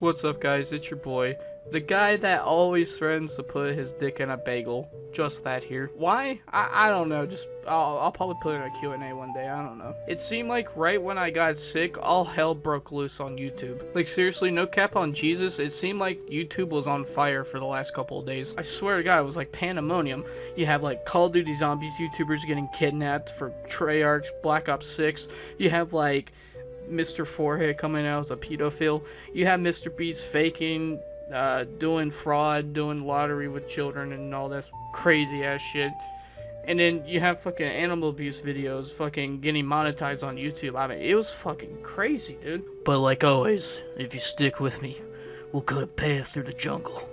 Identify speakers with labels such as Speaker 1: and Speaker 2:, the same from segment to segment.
Speaker 1: What's up, guys? It's your boy, the guy that always threatens to put his dick in a bagel. Just that here. Why? I don't know. Just I'll probably put it in a Q&A one day. I don't know. It seemed like right when I got sick, all hell broke loose on YouTube. Like seriously, no cap on Jesus. It seemed like YouTube was on fire for the last couple of days. I swear to God, it was like pandemonium. You have like Call of Duty Zombies YouTubers getting kidnapped for Treyarch, Black Ops 6. You have like Mr. Forehead coming out as a pedophile. You have Mr. Beast faking, doing fraud, doing lottery with children and all that crazy ass shit. And then you have fucking animal abuse videos fucking getting monetized on YouTube. I mean, it was fucking crazy, dude. But like always, if you stick with me, we'll cut a path through the jungle.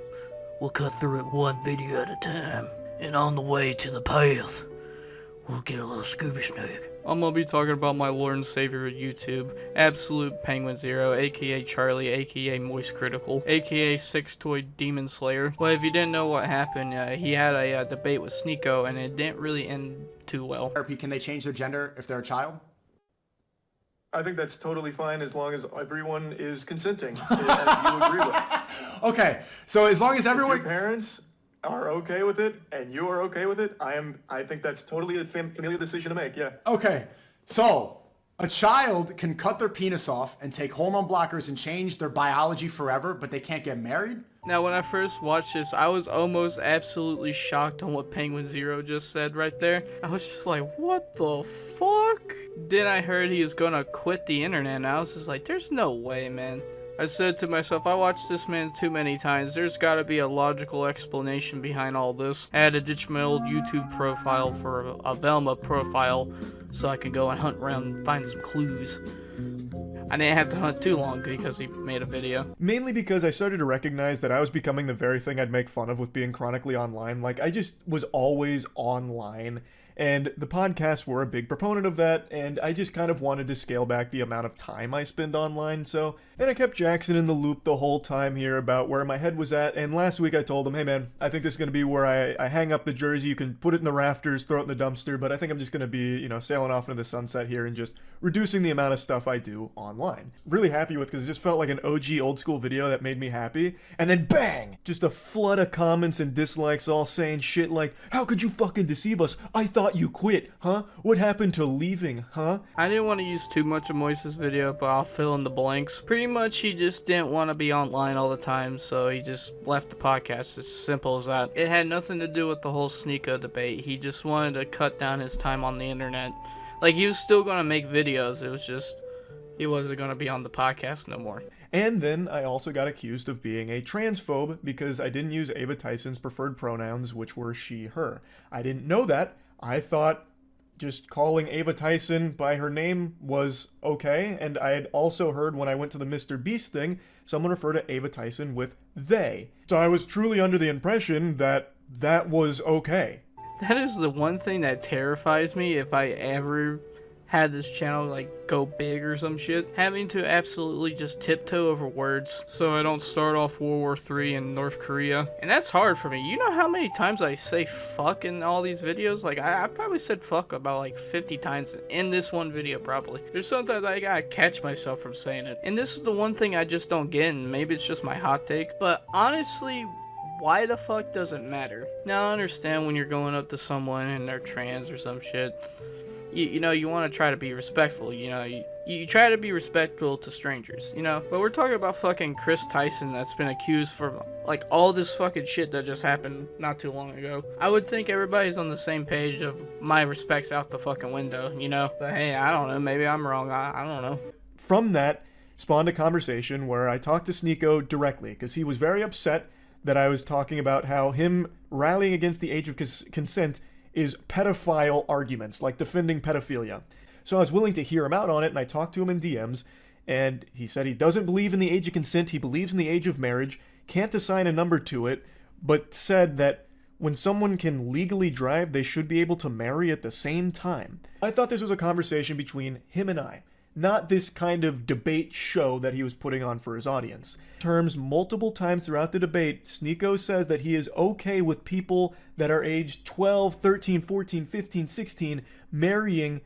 Speaker 1: We'll cut through it one video at a time. And on the way to the path, we'll get a little Scooby Snake. I'm gonna be talking about my Lord and Savior of YouTube, Absolute Penguin Zero, aka Charlie, aka MoistCr1TiKaL, aka Six Toy Demon Slayer. Well, if you didn't know what happened, he had a debate with Sneako, and it didn't really end too well.
Speaker 2: Can they change their gender if they're a child?
Speaker 3: I think that's totally fine as long as everyone is consenting, as you agree with.
Speaker 2: Okay, so as long as everyone...
Speaker 3: If your parents are okay with it and you are okay with it, I think that's totally a familial decision to make, yeah.
Speaker 2: Okay, so a child can cut their penis off and take hormone blockers and change their biology forever, but they can't get married?
Speaker 1: Now, when I first watched this, I was almost absolutely shocked on what Penguin Zero just said right there. I was just like, what the fuck? Then I heard he was gonna quit the internet, and I was just like, there's no way, man. I said to myself, I watched this man too many times. There's gotta be a logical explanation behind all this. I had to ditch my old YouTube profile for a Velma profile so I can go and hunt around and find some clues. I didn't have to hunt too long because he made a video.
Speaker 4: Mainly because I started to recognize that I was becoming the very thing I'd make fun of with being chronically online. Like, I just was always online. And the podcasts were a big proponent of that, and I just kind of wanted to scale back the amount of time I spend online, and I kept Jackson in the loop the whole time here about where my head was at, and last week I told him, hey man, I think this is going to be where I hang up the jersey, you can put it in the rafters, throw it in the dumpster, but I think I'm just going to be, sailing off into the sunset here and just reducing the amount of stuff I do online. Really happy with, because it just felt like an OG old school video that made me happy, and then bang! Just a flood of comments and dislikes all saying shit like, how could you fucking deceive us? I thought you quit, huh? What happened to leaving, huh?
Speaker 1: I didn't want to use too much of Moise's video, but I'll fill in the blanks. Pretty much he just didn't want to be online all the time, so he just left the podcast. It's simple as that. It had nothing to do with the whole Sneako debate. He just wanted to cut down his time on the internet. Like, he was still going to make videos, it was just he wasn't going to be on the podcast no more.
Speaker 4: And then I also got accused of being a transphobe because I didn't use Ava Tyson's preferred pronouns, which were she, her. I didn't know that. I thought just calling Ava Tyson by her name was okay, and I had also heard when I went to the Mr. Beast thing, someone refer to Ava Tyson with they. So I was truly under the impression that that was okay.
Speaker 1: That is the one thing that terrifies me if I ever had this channel like go big or some shit. Having to absolutely just tiptoe over words so I don't start off World War III in North Korea. And that's hard for me. You know how many times I say fuck in all these videos? Like I probably said fuck about like 50 times in this one video probably. There's sometimes I gotta catch myself from saying it. And this is the one thing I just don't get, and maybe it's just my hot take, but honestly, why the fuck does it matter? Now I understand when you're going up to someone and they're trans or some shit. You want to try to be respectful, you try to be respectful to strangers, but we're talking about fucking Chris Tyson that's been accused for like all this fucking shit that just happened not too long ago. I would think everybody's on the same page of my respect's out the fucking window, but hey, I don't know, maybe I'm wrong, I don't know.
Speaker 4: From that spawned a conversation where I talked to Sneako directly because he was very upset that I was talking about how him rallying against the age of consent is pedophile arguments, like defending pedophilia. So I was willing to hear him out on it, and I talked to him in DMs, and he said he doesn't believe in the age of consent, he believes in the age of marriage, can't assign a number to it, but said that when someone can legally drive, they should be able to marry at the same time. I thought this was a conversation between him and I, not this kind of debate show that he was putting on for his audience. Terms multiple times throughout the debate, Sneako says that he is okay with people that are aged 12, 13, 14, 15, 16 marrying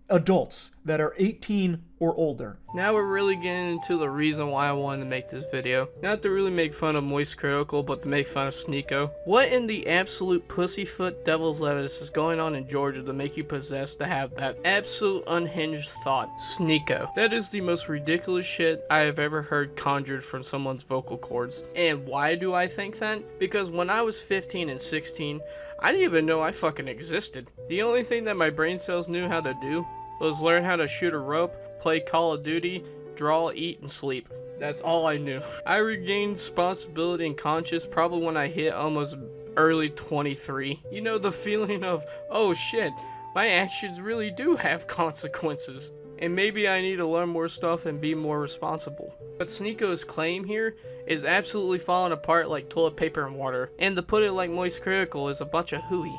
Speaker 4: adults. that are 18 or older.
Speaker 1: Now we're really getting into the reason why I wanted to make this video. Not to really make fun of MoistCr1TiKaL, but to make fun of Sneako. What in the absolute pussyfoot devil's lettuce is going on in Georgia to make you possessed to have that absolute unhinged thought? Sneako. That is the most ridiculous shit I have ever heard conjured from someone's vocal cords. And why do I think that? Because when I was 15 and 16, I didn't even know I fucking existed. The only thing that my brain cells knew how to do was learn how to shoot a rope, play Call of Duty, draw, eat, and sleep. That's all I knew. I regained responsibility and conscience probably when I hit almost early 23. You know, the feeling of, oh shit, my actions really do have consequences. And maybe I need to learn more stuff and be more responsible. But Sneako's claim here is absolutely falling apart like toilet paper and water. And to put it like MoistCr1TiKaL is a bunch of hooey.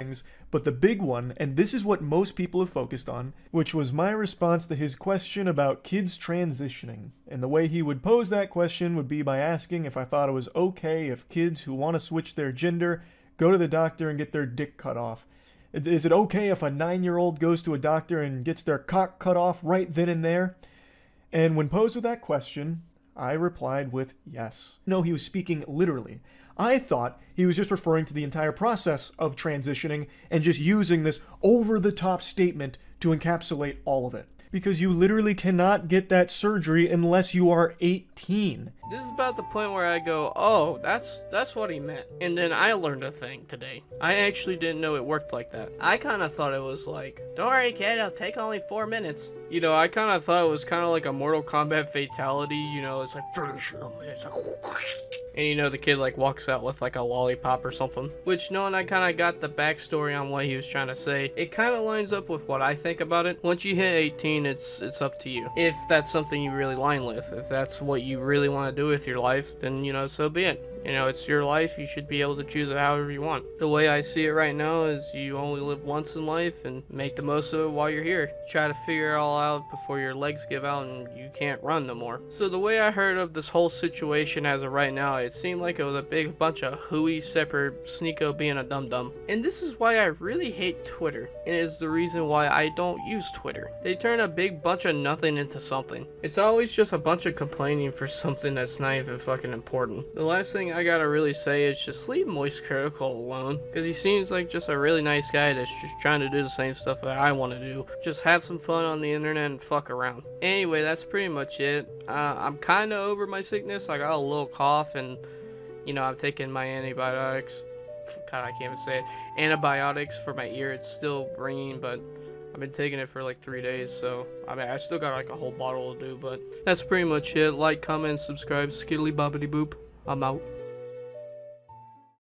Speaker 4: But the big one, and this is what most people have focused on, which was my response to his question about kids transitioning. And the way he would pose that question would be by asking if I thought it was okay if kids who want to switch their gender go to the doctor and get their dick cut off. Is it okay if a 9-year-old goes to a doctor and gets their cock cut off right then and there? And when posed with that question, I replied with yes. No, he was speaking literally. I thought he was just referring to the entire process of transitioning and just using this over-the-top statement to encapsulate all of it. Because you literally cannot get that surgery unless you are 18.
Speaker 1: This is about the point where I go, oh, that's what he meant. And then I learned a thing today. I actually didn't know it worked like that. I kind of thought it was like, don't worry kid, it'll take only 4 minutes. You know, I kind of thought it was kind of like a Mortal Kombat fatality, you know, it's like, finish him, it's like, and you know, the kid like walks out with like a lollipop or something. Which, knowing I kind of got the backstory on what he was trying to say, it kind of lines up with what I think about it. Once you hit 18, it's up to you. If that's something you really line with, if that's what you really want to do with your life, then, you know, so be it. You know, it's your life. You should be able to choose it however you want. The way I see it right now is you only live once in life and make the most of it while you're here. Try to figure it all out before your legs give out and you can't run no more. So the way I heard of this whole situation as of right now, it seemed like it was a big bunch of hooey separate Sneako being a dum-dum. And this is why I really hate Twitter. And it's the reason why I don't use Twitter. They turn a big bunch of nothing into something. It's always just a bunch of complaining for something that's not even fucking important. The last thing I gotta really say is just leave MoistCr1TiKaL alone, because he seems like just a really nice guy that's just trying to do the same stuff that I want to do. Just have some fun on the internet and fuck around. Anyway, that's pretty much it. I'm kind of over my sickness. I got a little cough and, you know, I'm taking my antibiotics. God, I can't even say it. Antibiotics for my ear. It's still ringing, but I've been taking it for like 3 days, so I mean, I still got like a whole bottle to do, but that's pretty much it. Like, comment, subscribe, skiddly bobbity boop. I'm out.